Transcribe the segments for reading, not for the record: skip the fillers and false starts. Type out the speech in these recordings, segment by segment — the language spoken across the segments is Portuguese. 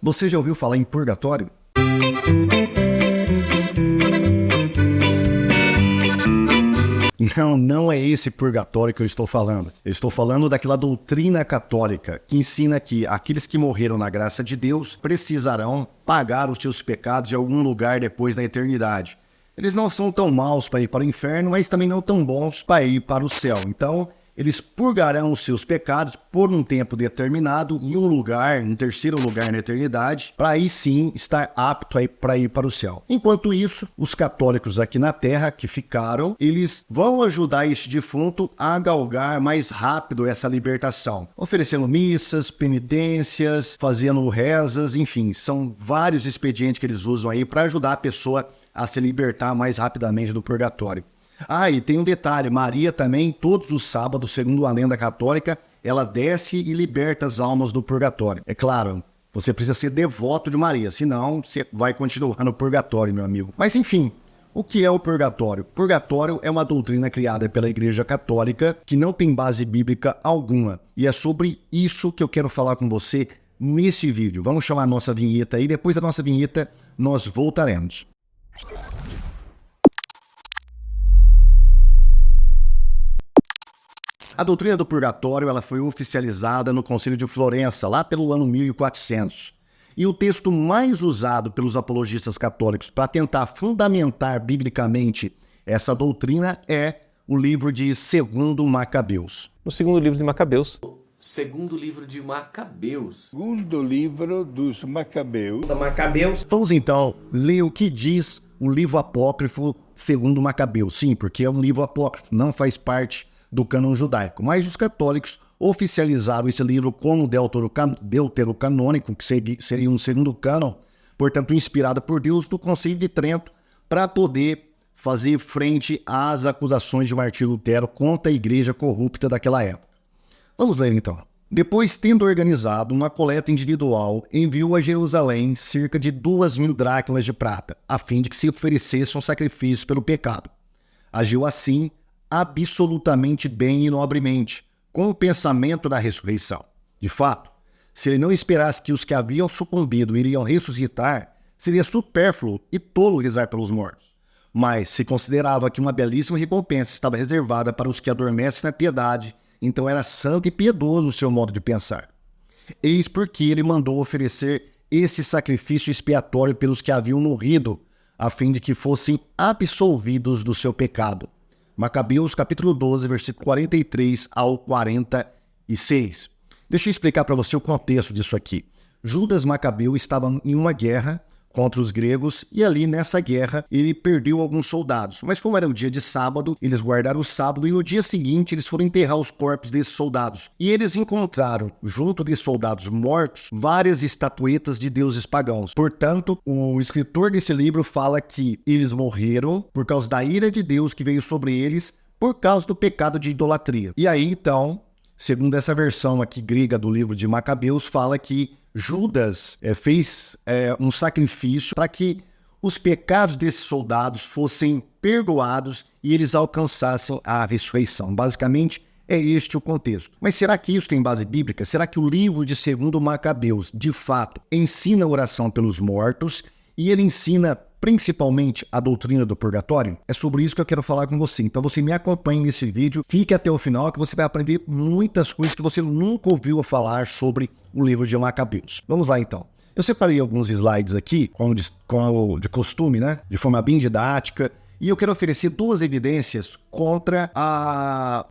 Você já ouviu falar em purgatório? Não é esse purgatório que eu estou falando. Eu estou falando daquela doutrina católica que ensina que aqueles que morreram na graça de Deus precisarão pagar os seus pecados em algum lugar depois da eternidade. Eles não são tão maus para ir para o inferno, mas também não tão bons para ir para o céu. Então, eles purgarão os seus pecados por um tempo determinado em um lugar, um terceiro lugar na eternidade, para aí sim estar apto para ir para o céu. Enquanto isso, os católicos aqui na Terra que ficaram, eles vão ajudar este defunto a galgar mais rápido essa libertação, oferecendo missas, penitências, fazendo rezas, enfim, são vários expedientes que eles usam aí para ajudar a pessoa a se libertar mais rapidamente do purgatório. E tem um detalhe, Maria também, todos os sábados, segundo a lenda católica, ela desce e liberta as almas do purgatório. É claro, você precisa ser devoto de Maria, senão você vai continuar no purgatório, meu amigo. Mas enfim, o que é o purgatório? Purgatório é uma doutrina criada pela Igreja Católica que não tem base bíblica alguma. E é sobre isso que eu quero falar com você nesse vídeo. Vamos chamar a nossa vinheta aí, depois da nossa vinheta nós voltaremos. A doutrina do purgatório ela foi oficializada no Concílio de Florença, lá pelo ano 1400. E o texto mais usado pelos apologistas católicos para tentar fundamentar biblicamente essa doutrina é o livro de 2º Macabeus. No segundo livro de Macabeus. Segundo livro de Macabeus. Segundo livro dos Macabeus. Vamos então ler o que diz o livro apócrifo 2º Macabeus. Sim, porque é um livro apócrifo, não faz parte do cânon judaico, mas os católicos oficializaram esse livro como deuterocanônico, que seria um segundo cânon, portanto inspirado por Deus, do Concílio de Trento, para poder fazer frente às acusações de Martinho Lutero contra a igreja corrupta daquela época. Vamos ler então. Depois, tendo organizado uma coleta individual, enviou a Jerusalém cerca de 2.000 dracmas de prata, a fim de que se oferecesse um sacrifício pelo pecado. Agiu assim absolutamente bem e nobremente, com o pensamento da ressurreição. De fato, se ele não esperasse que os que haviam sucumbido iriam ressuscitar, seria supérfluo e tolo rezar pelos mortos. Mas se considerava que uma belíssima recompensa estava reservada para os que adormecem na piedade, então era santo e piedoso o seu modo de pensar. Eis porque ele mandou oferecer esse sacrifício expiatório pelos que haviam morrido, a fim de que fossem absolvidos do seu pecado. Macabeus, capítulo 12, versículo 43 ao 46. Deixa eu explicar para você o contexto disso aqui. Judas Macabeu estava em uma guerra contra os gregos e ali nessa guerra ele perdeu alguns soldados. Mas como era um dia de sábado, eles guardaram o sábado e no dia seguinte eles foram enterrar os corpos desses soldados. E eles encontraram, junto de soldados mortos, várias estatuetas de deuses pagãos. Portanto, o escritor desse livro fala que eles morreram por causa da ira de Deus que veio sobre eles por causa do pecado de idolatria. E aí então, segundo essa versão aqui grega do livro de Macabeus, fala que Judas fez um sacrifício para que os pecados desses soldados fossem perdoados e eles alcançassem a ressurreição. Basicamente, é este o contexto. Mas será que isso tem base bíblica? Será que o livro de 2º Macabeus, de fato, ensina a oração pelos mortos e ele ensina principalmente a doutrina do purgatório? É sobre isso que eu quero falar com você. Então você me acompanhe nesse vídeo, fique até o final que você vai aprender muitas coisas que você nunca ouviu falar sobre o livro de Macabeus. Vamos lá então. Eu separei alguns slides aqui, como de costume, né? De forma bem didática. E eu quero oferecer duas evidências contra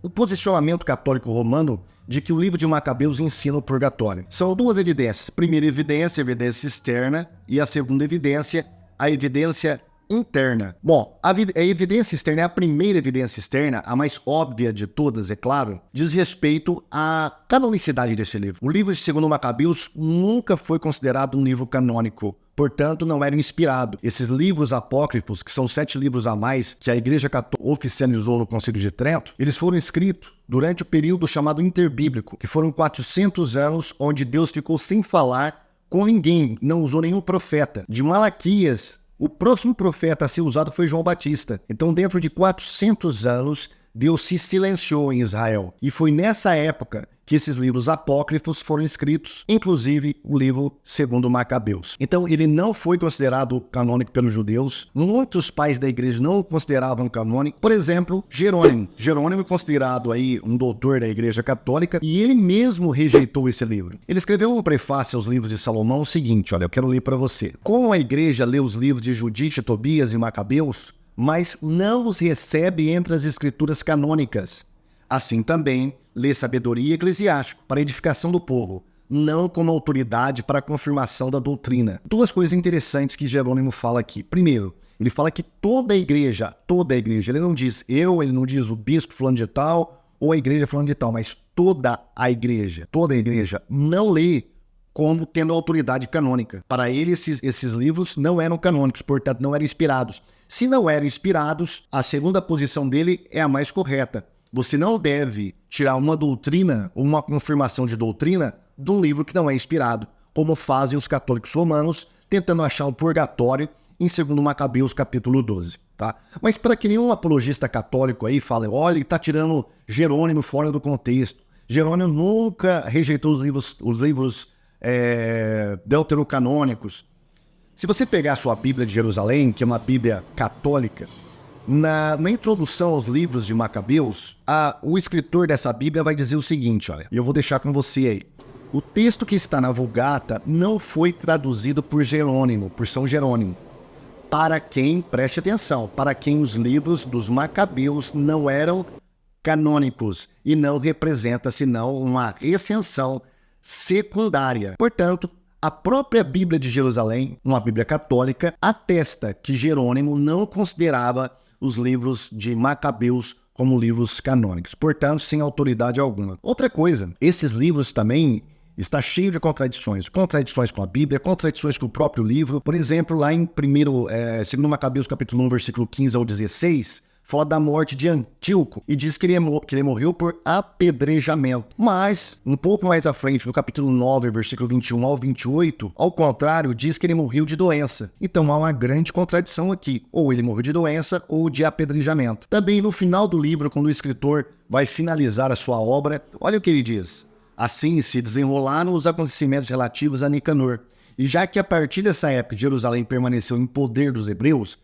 o posicionamento católico romano de que o livro de Macabeus ensina o purgatório. São duas evidências. Primeira evidência, a evidência externa, e a segunda evidência, a evidência interna. Bom, a evidência externa é a primeira evidência externa, a mais óbvia de todas, é claro, diz respeito à canonicidade desse livro. O livro de 2º Macabeus nunca foi considerado um livro canônico, portanto não era inspirado. Esses livros apócrifos, que são 7 livros a mais que a Igreja Católica oficializou no Concílio de Trento, eles foram escritos durante o período chamado interbíblico, que foram 400 anos onde Deus ficou sem falar com ninguém, não usou nenhum profeta. De Malaquias, o próximo profeta a ser usado foi João Batista. Então, dentro de 400 anos, Deus se silenciou em Israel. E foi nessa época que esses livros apócrifos foram escritos, inclusive o livro segundo Macabeus. Então ele não foi considerado canônico pelos judeus. Muitos pais da igreja não o consideravam canônico. Por exemplo, Jerônimo. Jerônimo é considerado aí um doutor da igreja católica e ele mesmo rejeitou esse livro. Ele escreveu um prefácio aos livros de Salomão o seguinte, olha, eu quero ler para você. Como a igreja lê os livros de Judite, Tobias e Macabeus, mas não os recebe entre as escrituras canônicas. Assim também lê sabedoria eclesiástica para edificação do povo, não como autoridade para a confirmação da doutrina. Duas coisas interessantes que Jerônimo fala aqui. Primeiro, ele fala que toda a igreja, ele não diz ele não diz o bispo falando de tal ou a igreja falando de tal, mas toda a igreja não lê como tendo autoridade canônica. Para ele, esses livros não eram canônicos, portanto não eram inspirados. Se não eram inspirados, a segunda posição dele é a mais correta. Você não deve tirar uma doutrina ou uma confirmação de doutrina de um livro que não é inspirado, como fazem os católicos romanos, tentando achar o purgatório em 2 Macabeus capítulo 12. Tá? Mas para que nenhum apologista católico aí fale, olha, ele está tirando Jerônimo fora do contexto. Jerônimo nunca rejeitou os livros deuterocanônicos. Se você pegar a sua Bíblia de Jerusalém, que é uma Bíblia católica, na introdução aos livros de Macabeus, o escritor dessa Bíblia vai dizer o seguinte, olha, e eu vou deixar com você aí. O texto que está na Vulgata não foi traduzido por Jerônimo, por São Jerônimo, para quem, preste atenção, para quem os livros dos Macabeus não eram canônicos e não representa senão uma recensão secundária. Portanto, a própria Bíblia de Jerusalém, uma Bíblia católica, atesta que Jerônimo não considerava os livros de Macabeus como livros canônicos, portanto, sem autoridade alguma. Outra coisa, esses livros também está cheio de contradições com a Bíblia, contradições com o próprio livro. Por exemplo, lá em 2 Macabeus capítulo 1, versículo 15 ao 16, fala da morte de Antíoco e diz que ele morreu por apedrejamento. Mas, um pouco mais à frente, no capítulo 9, versículo 21 ao 28, ao contrário, diz que ele morreu de doença. Então há uma grande contradição aqui. Ou ele morreu de doença ou de apedrejamento. Também no final do livro, quando o escritor vai finalizar a sua obra, olha o que ele diz. Assim se desenrolaram os acontecimentos relativos a Nicanor. E já que a partir dessa época Jerusalém permaneceu em poder dos hebreus,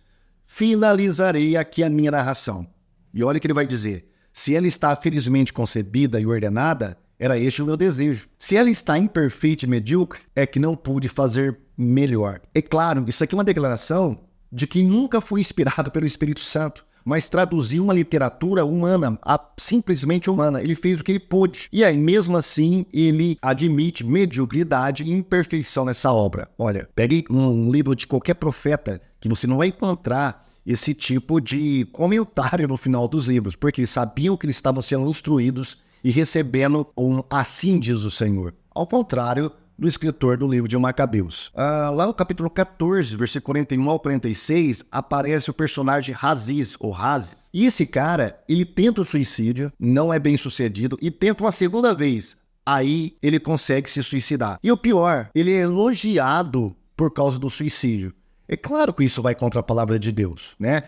finalizarei aqui a minha narração. E olha o que ele vai dizer. Se ela está felizmente concebida e ordenada, era este o meu desejo. Se ela está imperfeita e medíocre, é que não pude fazer melhor. É claro, isso aqui é uma declaração de que nunca foi inspirado pelo Espírito Santo, mas traduziu uma literatura humana, simplesmente humana. Ele fez o que ele pôde. E aí, mesmo assim, ele admite mediocridade e imperfeição nessa obra. Olha, pegue um livro de qualquer profeta que você não vai encontrar esse tipo de comentário no final dos livros, porque eles sabiam que eles estavam sendo instruídos e recebendo assim diz o Senhor. Ao contrário do escritor do livro de Macabeus. Lá no capítulo 14, versículo 41 ao 46, aparece o personagem Razis, ou Razes. E esse cara, ele tenta o suicídio, não é bem sucedido, e tenta uma segunda vez. Aí ele consegue se suicidar. E o pior, ele é elogiado por causa do suicídio. É claro que isso vai contra a palavra de Deus, né?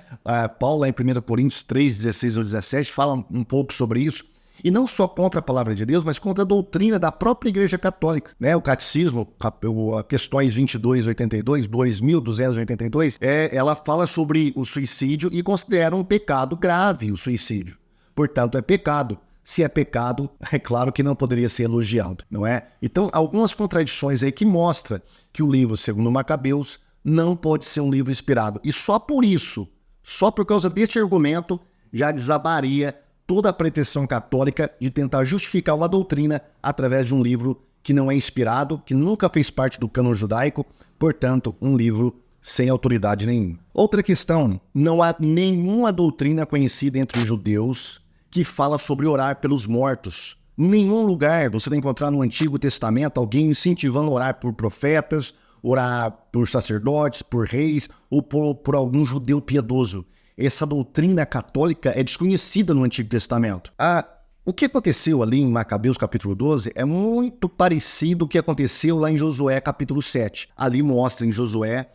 Paulo, lá em 1 Coríntios 3, 16 ao 17, fala um pouco sobre isso. E não só contra a palavra de Deus, mas contra a doutrina da própria Igreja Católica, né? O Catecismo, questões 2282, 2282, ela fala sobre o suicídio e considera um pecado grave o suicídio. Portanto, é pecado. Se é pecado, é claro que não poderia ser elogiado, não é? Então, algumas contradições aí que mostram que o livro, segundo Macabeus, não pode ser um livro inspirado. E só por isso, só por causa deste argumento, já desabaria toda a pretensão católica de tentar justificar uma doutrina através de um livro que não é inspirado, que nunca fez parte do cânon judaico, portanto, um livro sem autoridade nenhuma. Outra questão, não há nenhuma doutrina conhecida entre os judeus que fala sobre orar pelos mortos. Em nenhum lugar você vai encontrar no Antigo Testamento alguém incentivando a orar por profetas, orar por sacerdotes, por reis ou por algum judeu piedoso. Essa doutrina católica é desconhecida no Antigo Testamento. O que aconteceu ali em Macabeus capítulo 12 é muito parecido com o que aconteceu lá em Josué capítulo 7. Ali mostra em Josué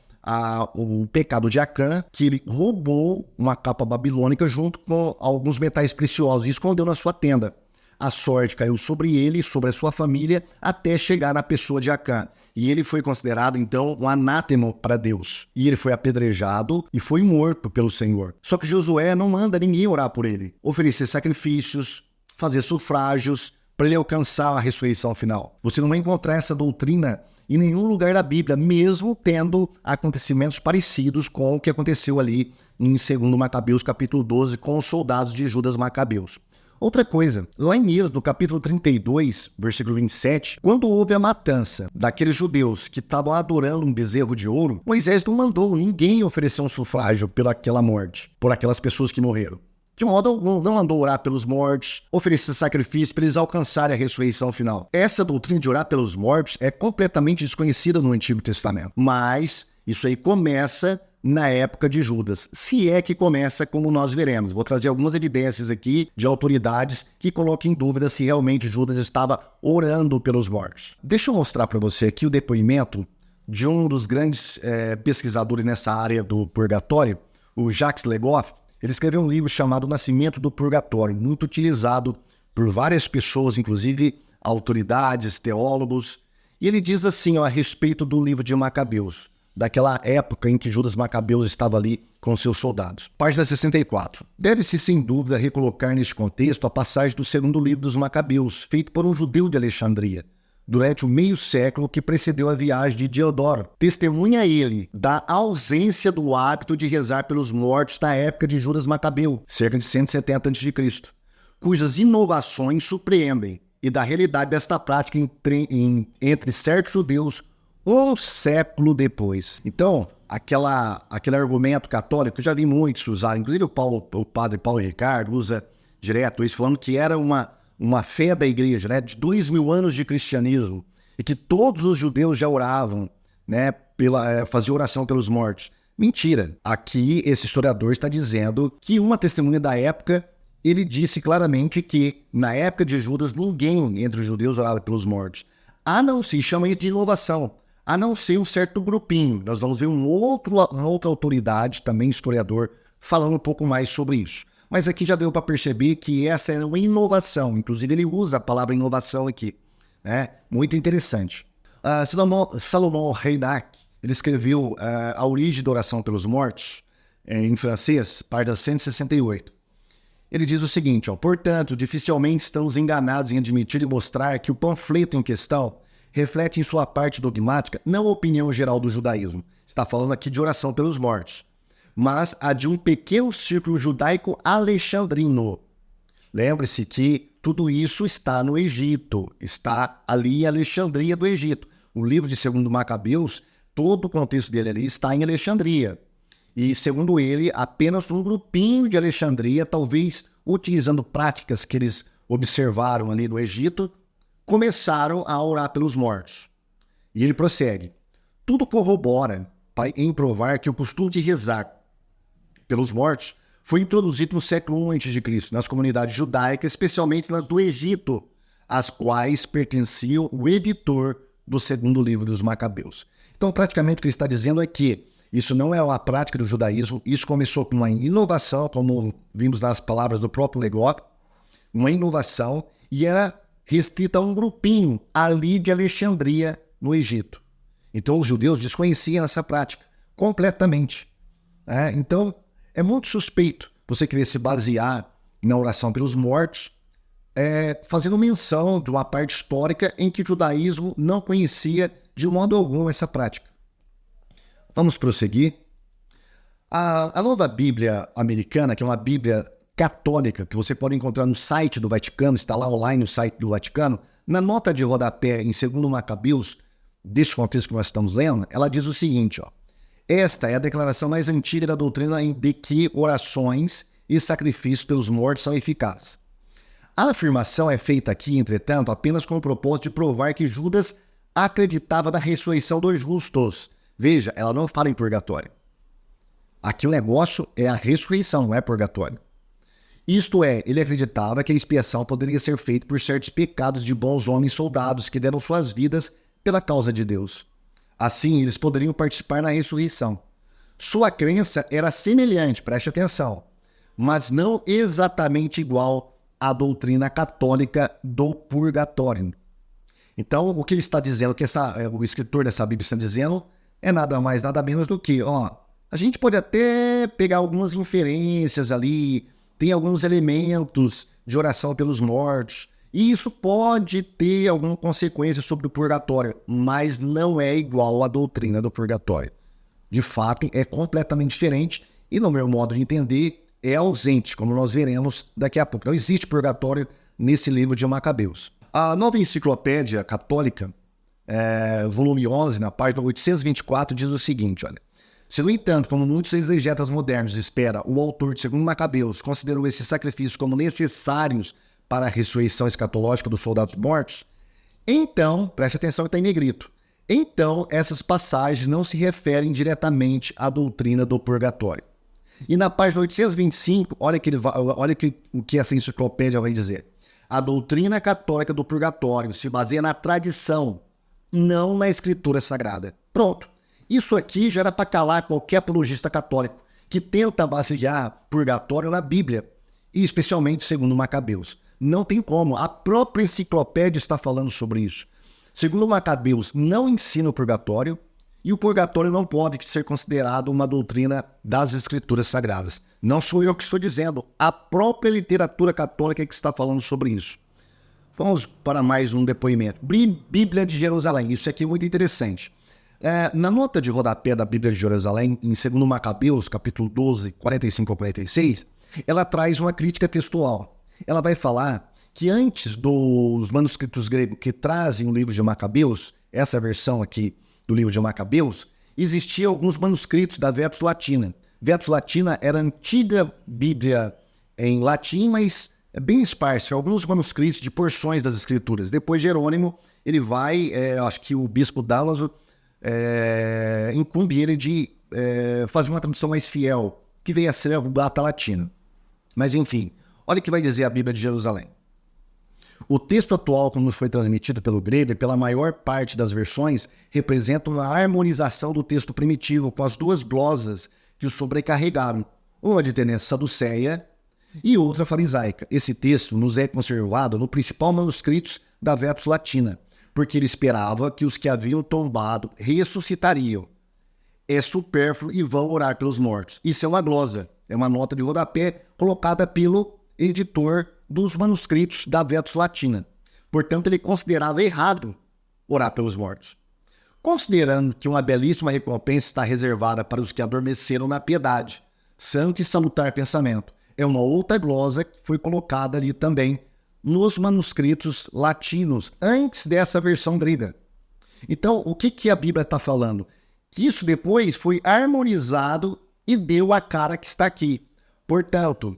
o pecado de Acã, que ele roubou uma capa babilônica junto com alguns metais preciosos e escondeu na sua tenda. A sorte caiu sobre ele e sobre a sua família até chegar na pessoa de Acã. E ele foi considerado, então, um anátema para Deus. E ele foi apedrejado e foi morto pelo Senhor. Só que Josué não manda ninguém orar por ele, oferecer sacrifícios, fazer sufrágios, para ele alcançar a ressurreição final. Você não vai encontrar essa doutrina em nenhum lugar da Bíblia, mesmo tendo acontecimentos parecidos com o que aconteceu ali em 2 Macabeus, capítulo 12, com os soldados de Judas Macabeus. Outra coisa, lá em Êxodo, capítulo 32, versículo 27, quando houve a matança daqueles judeus que estavam adorando um bezerro de ouro, Moisés não mandou ninguém oferecer um sufrágio pelaquela morte, por aquelas pessoas que morreram. De modo algum, não mandou orar pelos mortos, oferecer sacrifício para eles alcançarem a ressurreição final. Essa doutrina de orar pelos mortos é completamente desconhecida no Antigo Testamento. Mas isso aí começa na época de Judas. Se é que começa, como nós veremos. Vou trazer algumas evidências aqui de autoridades que colocam em dúvida se realmente Judas estava orando pelos mortos. Deixa eu mostrar para você aqui o depoimento de um dos grandes pesquisadores nessa área do purgatório, o Jacques Legoff. Ele escreveu um livro chamado O Nascimento do Purgatório, muito utilizado por várias pessoas, inclusive autoridades, teólogos. E ele diz assim, a respeito do livro de Macabeus, daquela época em que Judas Macabeus estava ali com seus soldados. Página 64. Deve-se, sem dúvida, recolocar neste contexto a passagem do segundo livro dos Macabeus, feito por um judeu de Alexandria, durante o meio século que precedeu a viagem de Diodoro. Testemunha ele da ausência do hábito de rezar pelos mortos na época de Judas Macabeu, cerca de 170 a.C., cujas inovações surpreendem, e da realidade desta prática entre certos judeus um século depois. Então, aquele argumento católico, que eu já vi muitos usarem, inclusive o padre Paulo Ricardo usa direto isso, falando que era uma fé da igreja, né, de 2000 anos de cristianismo, e que todos os judeus já oravam, né, faziam oração pelos mortos. Mentira. Aqui, esse historiador está dizendo que uma testemunha da época, ele disse claramente que, na época de Judas, ninguém entre os judeus orava pelos mortos. A não ser, chama isso de inovação, a não ser um certo grupinho. Nós vamos ver uma outra autoridade, também historiador, falando um pouco mais sobre isso. Mas aqui já deu para perceber que essa é uma inovação. Inclusive, ele usa a palavra inovação aqui, né? Muito interessante. Salomon Reinach, ele escreveu A Origem da Oração pelos Mortos, em francês, página 168. Ele diz o seguinte, portanto, dificilmente estamos enganados em admitir e mostrar que o panfleto em questão reflete em sua parte dogmática não a opinião geral do judaísmo. Está falando aqui de oração pelos mortos, mas a de um pequeno círculo judaico alexandrino. Lembre-se que tudo isso está no Egito, está ali em Alexandria do Egito. O livro de 2 Macabeus, todo o contexto dele ali está em Alexandria. E, segundo ele, apenas um grupinho de Alexandria, talvez utilizando práticas que eles observaram ali no Egito, começaram a orar pelos mortos. E ele prossegue. Tudo corrobora em provar que o costume de rezar pelos mortos foi introduzido no século I a.C., nas comunidades judaicas, especialmente nas do Egito, às quais pertencia o editor do segundo livro dos Macabeus. Então, praticamente, o que ele está dizendo é que isso não é uma prática do judaísmo, isso começou com uma inovação, como vimos nas palavras do próprio Legoff, uma inovação, e era restrita a um grupinho ali de Alexandria, no Egito. Então, os judeus desconheciam essa prática completamente. Então, é muito suspeito você querer se basear na oração pelos mortos, fazendo menção de uma parte histórica em que o judaísmo não conhecia de modo algum essa prática. Vamos prosseguir. A Nova Bíblia Americana, que é uma Bíblia católica, que você pode encontrar no site do Vaticano, está lá online no site do Vaticano, na nota de rodapé em 2 Macabeus, deste contexto que nós estamos lendo, ela diz o seguinte, esta é a declaração mais antiga da doutrina de que orações e sacrifícios pelos mortos são eficazes. A afirmação é feita aqui, entretanto, apenas com o propósito de provar que Judas acreditava na ressurreição dos justos. Veja, ela não fala em purgatório. Aqui o negócio é a ressurreição, não é purgatório. Isto é, ele acreditava que a expiação poderia ser feita por certos pecados de bons homens soldados que deram suas vidas pela causa de Deus. Assim, eles poderiam participar na ressurreição. Sua crença era semelhante, preste atenção, mas não exatamente igual à doutrina católica do purgatório. Então, o que ele está dizendo, o escritor dessa Bíblia está dizendo, é nada mais, nada menos do que, a gente pode até pegar algumas inferências ali, tem alguns elementos de oração pelos mortos, e isso pode ter alguma consequência sobre o purgatório, mas não é igual à doutrina do purgatório. De fato, é completamente diferente e, no meu modo de entender, é ausente, como nós veremos daqui a pouco. Não existe purgatório nesse livro de Macabeus. A Nova Enciclopédia Católica, volume 11, na página 824, diz o seguinte, olha. Se, no entanto, como muitos exegetas modernos esperam, o autor de 2 Macabeus considerou esses sacrifícios como necessários para a ressurreição escatológica dos soldados mortos, então, preste atenção que está em negrito, então essas passagens não se referem diretamente à doutrina do purgatório. E na página 825, olha o que essa enciclopédia vai dizer. A doutrina católica do purgatório se baseia na tradição, não na escritura sagrada. Pronto. Isso aqui já era para calar qualquer apologista católico que tenta basear purgatório na Bíblia, e especialmente segundo Macabeus. Não tem como. A própria enciclopédia está falando sobre isso. Segundo Macabeus, não ensina o purgatório, e o purgatório não pode ser considerado uma doutrina das escrituras sagradas. Não sou eu que estou dizendo, a própria literatura católica é que está falando sobre isso. Vamos para mais um depoimento. Bíblia de Jerusalém, isso aqui é muito interessante. Na nota de rodapé da Bíblia de Jerusalém, em 2 Macabeus, capítulo 12, 45 a 46, ela traz uma crítica textual. Ela vai falar que antes dos manuscritos gregos que trazem o livro de Macabeus, essa versão aqui do livro de Macabeus, existiam alguns manuscritos da Vetus Latina. Vetus Latina era a antiga Bíblia em latim, mas é bem esparsa, alguns manuscritos de porções das escrituras. Depois Jerônimo, ele vai, acho que o bispo Dámaso incumbe ele de fazer uma tradução mais fiel, que veio a ser a Vulgata Latina. Mas enfim, olha o que vai dizer a Bíblia de Jerusalém. O texto atual, como foi transmitido pelo grego e pela maior parte das versões, representa uma harmonização do texto primitivo com as duas glosas que o sobrecarregaram, uma de tendência saduceia e outra farisaica. Esse texto nos é conservado no principal manuscrito da Vetus Latina, porque ele esperava que os que haviam tombado ressuscitariam. É supérfluo e vão orar pelos mortos. Isso é uma glosa, é uma nota de rodapé colocada pelo editor dos manuscritos da Vetus Latina. Portanto, ele considerava errado orar pelos mortos. Considerando que uma belíssima recompensa está reservada para os que adormeceram na piedade, santo e salutar pensamento, é uma outra glosa que foi colocada ali também nos manuscritos latinos, antes dessa versão grega. Então, o que a Bíblia está falando? Que isso depois foi harmonizado e deu a cara que está aqui. Portanto,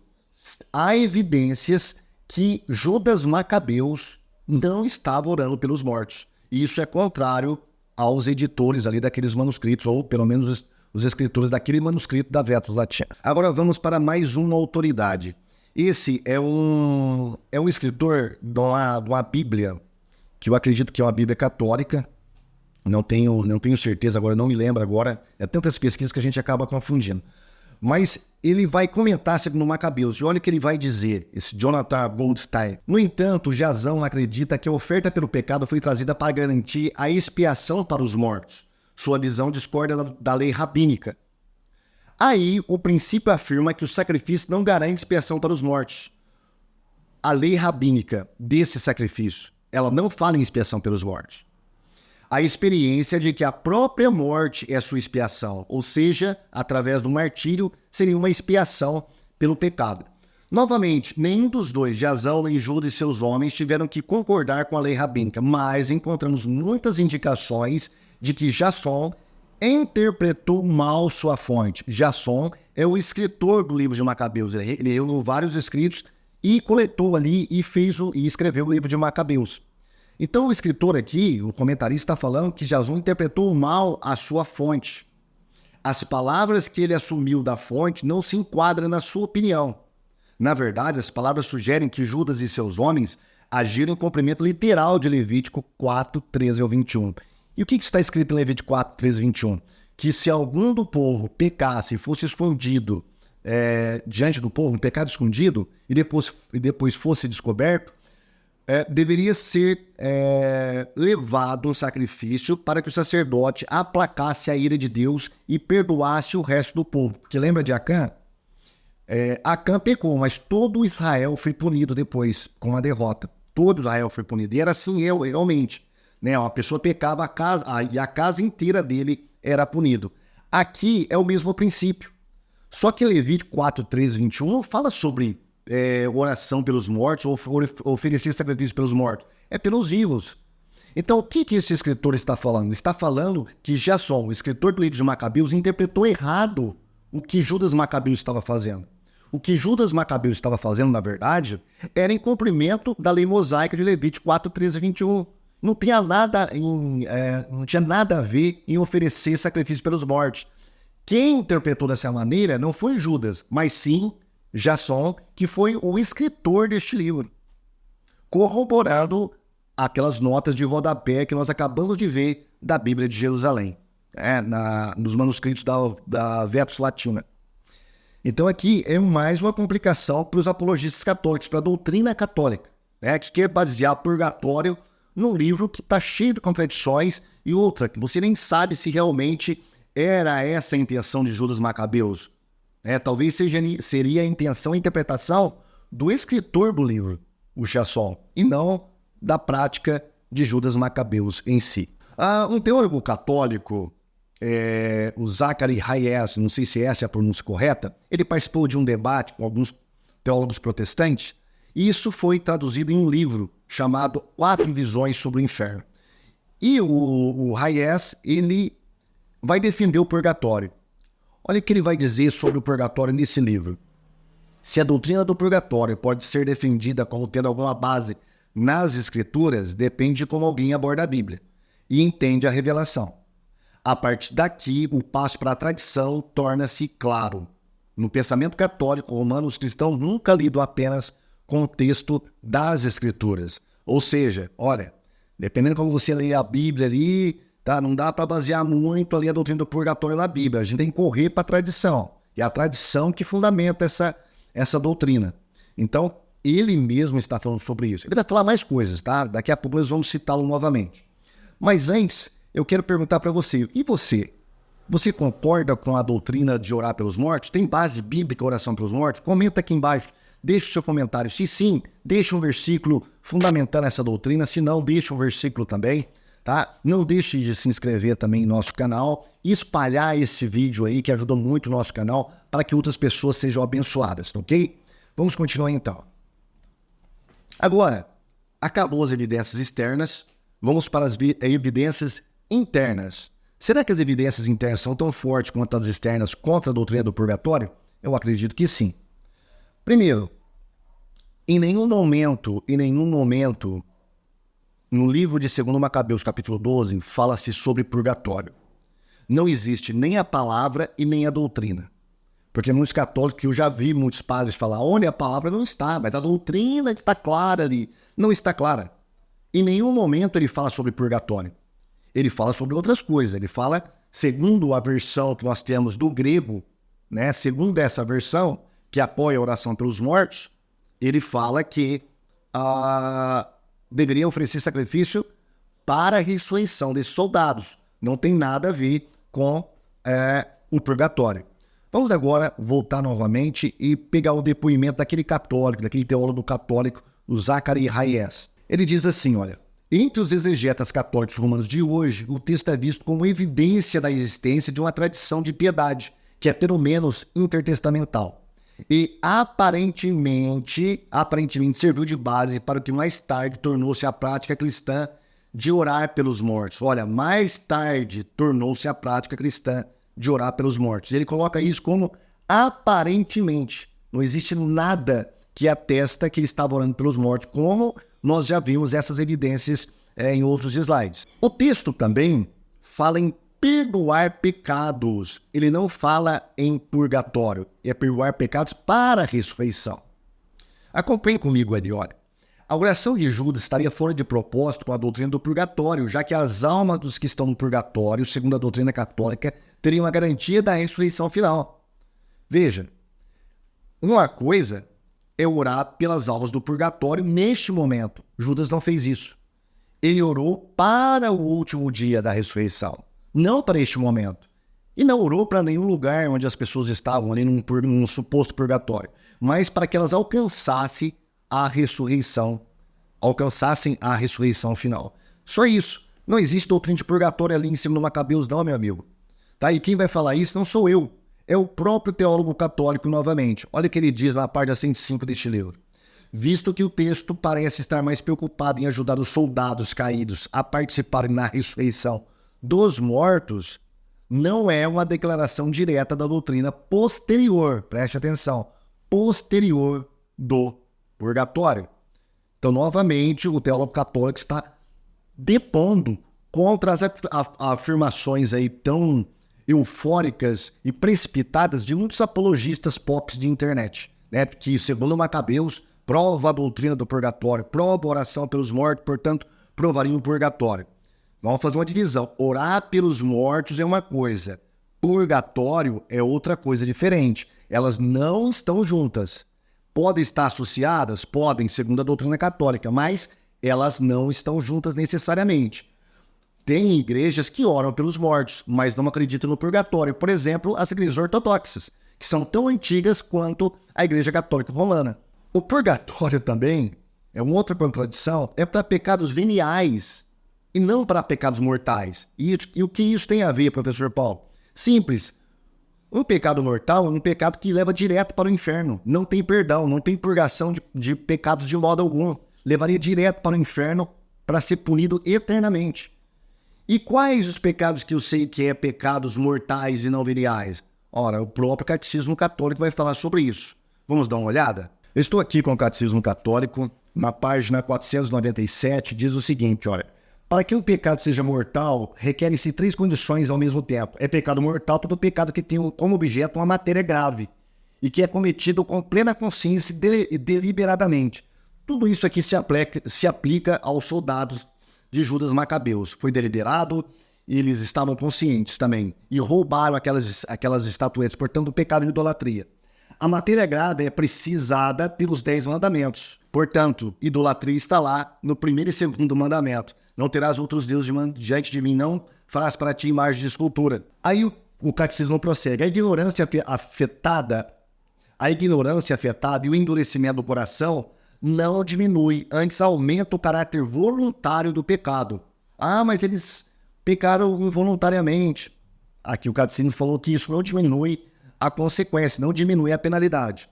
há evidências que Judas Macabeus não estava orando pelos mortos. E isso é contrário aos editores ali daqueles manuscritos, ou pelo menos os escritores daquele manuscrito da Vetus Latina. Agora vamos para mais uma autoridade. Esse é um escritor de uma Bíblia, que eu acredito que é uma Bíblia católica. Não tenho certeza agora, não me lembro agora. É tantas pesquisas que a gente acaba confundindo. Mas ele vai comentar segundo Macabeus. E olha o que ele vai dizer, esse Jonathan Goldstein. No entanto, Jasão acredita que a oferta pelo pecado foi trazida para garantir a expiação para os mortos. Sua visão discorda da lei rabínica. Aí, o princípio afirma que o sacrifício não garante expiação para os mortos. A lei rabínica desse sacrifício, ela não fala em expiação pelos mortos. A experiência de que a própria morte é sua expiação, ou seja, através do martírio, seria uma expiação pelo pecado. Novamente, nenhum dos dois, Jasão nem Judas e seus homens, tiveram que concordar com a lei rabínica, mas encontramos muitas indicações de que Jasson interpretou mal sua fonte. Jasson é o escritor do livro de Macabeus, ele reuniu vários escritos e coletou ali e escreveu o livro de Macabeus. Então o escritor aqui, o comentarista, está falando que Jasson interpretou mal a sua fonte. As palavras que ele assumiu da fonte não se enquadram na sua opinião. Na verdade, as palavras sugerem que Judas e seus homens agiram em cumprimento literal de Levítico 4, 13 ao 21. E o que está escrito em Levítico 4, 13, 21? Que se algum do povo pecasse e fosse escondido diante do povo, um pecado escondido, e depois fosse descoberto, deveria ser levado um sacrifício para que o sacerdote aplacasse a ira de Deus e perdoasse o resto do povo. Porque lembra de Acã? Acã pecou, mas todo Israel foi punido depois, com a derrota. Todo Israel foi punido. E era assim realmente. Né? Uma pessoa pecava, e a casa inteira dele era punido. Aqui é o mesmo princípio. Só que Levítico 4, 13, 21 não fala sobre oração pelos mortos ou oferecer sacrifício pelos mortos. É pelos vivos. Então, o que esse escritor está falando? Está falando que Jasson, o escritor do livro de Macabeus, interpretou errado o que Judas Macabeus estava fazendo. O que Judas Macabeus estava fazendo, na verdade, era em cumprimento da lei mosaica de Levítico 4, 13, 21. Não tinha nada a ver em oferecer sacrifício pelos mortos. Quem interpretou dessa maneira não foi Judas, mas sim Jasson, que foi o escritor deste livro, corroborando aquelas notas de rodapé que nós acabamos de ver da Bíblia de Jerusalém, nos manuscritos da Vetus Latina. Então aqui é mais uma complicação para os apologistas católicos, para a doutrina católica, que quer basear purgatório num livro que está cheio de contradições e outra, que você nem sabe se realmente era essa a intenção de Judas Macabeus. Talvez seria a intenção e a interpretação do escritor do livro, o Jasson, e não da prática de Judas Macabeus em si. Um teólogo católico, o Zachary Hayes, não sei se essa é a pronúncia correta, ele participou de um debate com alguns teólogos protestantes, e isso foi traduzido em um livro chamado 4 Visões sobre o Inferno. E o Hayes, ele vai defender o purgatório. Olha o que ele vai dizer sobre o purgatório nesse livro. Se a doutrina do purgatório pode ser defendida como tendo alguma base nas escrituras, depende de como alguém aborda a Bíblia e entende a revelação. A partir daqui, o passo para a tradição torna-se claro. No pensamento católico romano, os cristãos nunca lidam apenas com o texto das escrituras. Ou seja, olha, dependendo de como você lê a Bíblia ali, não dá para basear muito ali a doutrina do purgatório na Bíblia. A gente tem que correr para a tradição. E é a tradição que fundamenta essa doutrina. Então, ele mesmo está falando sobre isso. Ele vai falar mais coisas, tá? Daqui a pouco nós vamos citá-lo novamente. Mas antes, eu quero perguntar para você. E você? Você concorda com a doutrina de orar pelos mortos? Tem base bíblica oração pelos mortos? Comenta aqui embaixo. Deixe o seu comentário. Se sim, deixe um versículo fundamentando essa doutrina. Se não, deixe um versículo também. Tá? Não deixe de se inscrever também no nosso canal e espalhar esse vídeo aí que ajuda muito o nosso canal para que outras pessoas sejam abençoadas, tá ok? Vamos continuar então. Agora, acabou as evidências externas, vamos para as evidências internas. Será que as evidências internas são tão fortes quanto as externas contra a doutrina do purgatório? Eu acredito que sim. Primeiro, em nenhum momento, no livro de 2 Macabeus, capítulo 12, fala-se sobre purgatório. Não existe nem a palavra e nem a doutrina. Porque muitos católicos, que eu já vi muitos padres falar, onde a palavra não está, mas a doutrina está clara ali. Não está clara. Em nenhum momento ele fala sobre purgatório. Ele fala sobre outras coisas. Ele fala, segundo a versão que nós temos do grego, né, segundo essa versão, que apoia a oração pelos mortos, ele fala que deveria oferecer sacrifício para a ressurreição desses soldados. Não tem nada a ver com o purgatório. Vamos agora voltar novamente e pegar o depoimento daquele católico, daquele teólogo católico, o Zachary Hayes. Ele diz assim, olha, entre os exegetas católicos romanos de hoje, o texto é visto como evidência da existência de uma tradição de piedade, que é pelo menos intertestamental. E aparentemente serviu de base para o que mais tarde tornou-se a prática cristã de orar pelos mortos. Olha, mais tarde tornou-se a prática cristã de orar pelos mortos. Ele coloca isso como aparentemente. Não existe nada que atesta que ele estava orando pelos mortos, como nós já vimos essas evidências em outros slides. O texto também fala em perdoar pecados. Ele não fala em purgatório. É perdoar pecados para a ressurreição. Acompanhe comigo ali, olha. A oração de Judas estaria fora de propósito com a doutrina do purgatório, já que as almas dos que estão no purgatório, segundo a doutrina católica, teriam a garantia da ressurreição final. Veja, uma coisa é orar pelas almas do purgatório neste momento. Judas não fez isso. Ele orou para o último dia da ressurreição, não para este momento. E não orou para nenhum lugar onde as pessoas estavam ali num suposto purgatório, mas para que elas alcançassem a ressurreição final. Só isso. Não existe doutrina de purgatório ali em cima do Macabeus, não, meu amigo. Tá? E quem vai falar isso não sou eu. É o próprio teólogo católico novamente. Olha o que ele diz na página 105 deste livro. Visto que o texto parece estar mais preocupado em ajudar os soldados caídos a participarem na ressurreição dos mortos, não é uma declaração direta da doutrina posterior, preste atenção, posterior do purgatório. Então, novamente, o teólogo católico está depondo contra as afirmações aí tão eufóricas e precipitadas de muitos apologistas pop de internet, né? Que, segundo Macabeus, prova a doutrina do purgatório, prova a oração pelos mortos, portanto, provaria o purgatório. Vamos fazer uma divisão. Orar pelos mortos é uma coisa, purgatório é outra coisa diferente. Elas não estão juntas. Podem estar associadas? Podem, segundo a doutrina católica, mas elas não estão juntas necessariamente. Tem igrejas que oram pelos mortos, mas não acreditam no purgatório. Por exemplo, as igrejas ortodoxas, que são tão antigas quanto a Igreja Católica Romana. O purgatório também é uma outra contradição, é para pecados veniais e não para pecados mortais. E o que isso tem a ver, professor Paulo? Simples. Um pecado mortal é um pecado que leva direto para o inferno. Não tem perdão, não tem purgação de pecados de modo algum. Levaria direto para o inferno para ser punido eternamente. E quais os pecados que eu sei que é pecados mortais e não veniais? Ora, o próprio Catecismo Católico vai falar sobre isso. Vamos dar uma olhada? Eu estou aqui com o Catecismo Católico, na página 497, diz o seguinte, olha. Para que um pecado seja mortal, requerem-se 3 condições ao mesmo tempo. É pecado mortal todo pecado que tem como objeto uma matéria grave e que é cometido com plena consciência e deliberadamente. Tudo isso aqui se aplica aos soldados de Judas Macabeus. Foi deliberado, eles estavam conscientes também e roubaram aquelas estatuetas, portanto, o pecado de idolatria. A matéria grave é precisada pelos 10 mandamentos. Portanto, idolatria está lá no primeiro e segundo mandamento. Não terás outros deuses diante de mim, não farás para ti imagem de escultura. Aí o catecismo prossegue. A ignorância afetada e o endurecimento do coração não diminui, antes aumenta o caráter voluntário do pecado. Ah, mas eles pecaram involuntariamente. Aqui o catecismo falou que isso não diminui a consequência, não diminui a penalidade.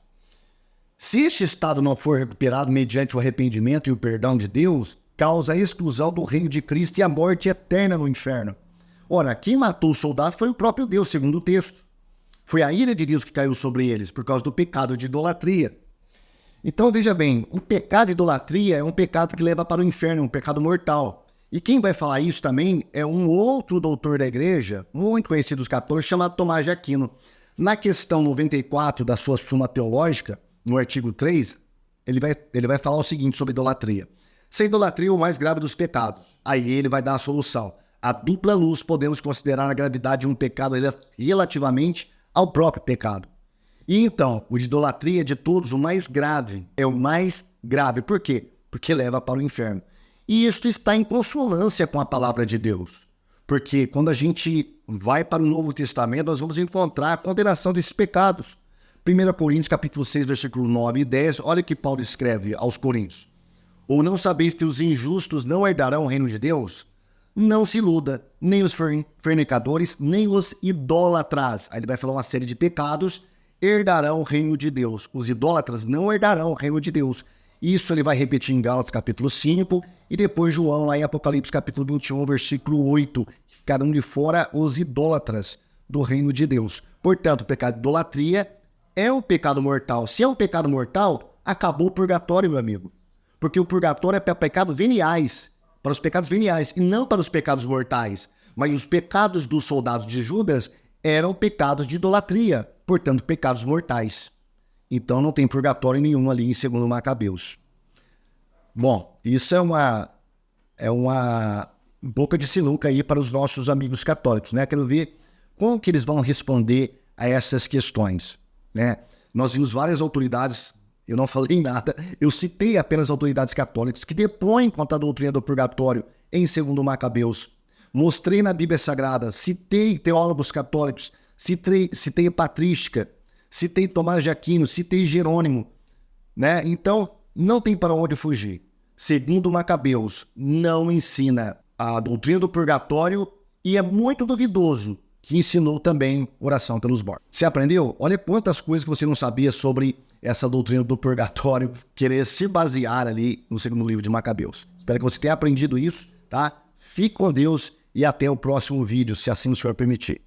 Se este estado não for recuperado mediante o arrependimento e o perdão de Deus, causa a exclusão do reino de Cristo e a morte eterna no inferno. Ora, quem matou os soldados foi o próprio Deus, segundo o texto. Foi a ira de Deus que caiu sobre eles, por causa do pecado de idolatria. Então, veja bem, o pecado de idolatria é um pecado que leva para o inferno, um pecado mortal. E quem vai falar isso também é um outro doutor da igreja, muito conhecido dos católicos, chamado Tomás de Aquino. Na questão 94 da sua Suma Teológica, no artigo 3, ele vai falar o seguinte sobre idolatria. Se a idolatria é o mais grave dos pecados, aí ele vai dar a solução. A dupla luz podemos considerar a gravidade de um pecado relativamente ao próprio pecado. E então, o de idolatria de todos, o mais grave, é o mais grave. Por quê? Porque leva para o inferno. E isso está em consonância com a palavra de Deus. Porque quando a gente vai para o Novo Testamento, nós vamos encontrar a condenação desses pecados. 1 Coríntios, capítulo 6, versículo 9 e 10, olha o que Paulo escreve aos Coríntios. Ou não sabeis que os injustos não herdarão o reino de Deus? Não se iluda, nem os fornicadores, nem os idólatras. Aí ele vai falar uma série de pecados, herdarão o reino de Deus. Os idólatras não herdarão o reino de Deus. Isso ele vai repetir em Gálatas, capítulo 5, e depois João, lá em Apocalipse, capítulo 21, versículo 8. Ficarão de fora os idólatras do reino de Deus. Portanto, o pecado de idolatria é um pecado mortal. Se é um pecado mortal, acabou o purgatório, meu amigo. Porque o purgatório é para pecados veniais, para os pecados veniais, e não para os pecados mortais. Mas os pecados dos soldados de Judas eram pecados de idolatria, portanto, pecados mortais. Então não tem purgatório nenhum ali em 2 Macabeus. Bom, isso é uma boca de sinuca aí para os nossos amigos católicos, né? Quero ver como que eles vão responder a essas questões, né? Nós vimos várias autoridades, eu não falei nada, eu citei apenas autoridades católicas que depõem contra a doutrina do purgatório em 2 Macabeus. Mostrei na Bíblia Sagrada, citei teólogos católicos, citei patrística, citei Tomás de Aquino, citei Jerônimo, né? Então, não tem para onde fugir. 2 Macabeus não ensina a doutrina do purgatório e é muito duvidoso que ensinou também oração pelos mortos. Você aprendeu? Olha quantas coisas que você não sabia sobre essa doutrina do purgatório, querer se basear ali no 2º livro de Macabeus. Espero que você tenha aprendido isso, tá? Fique com Deus e até o próximo vídeo, se assim o Senhor permitir.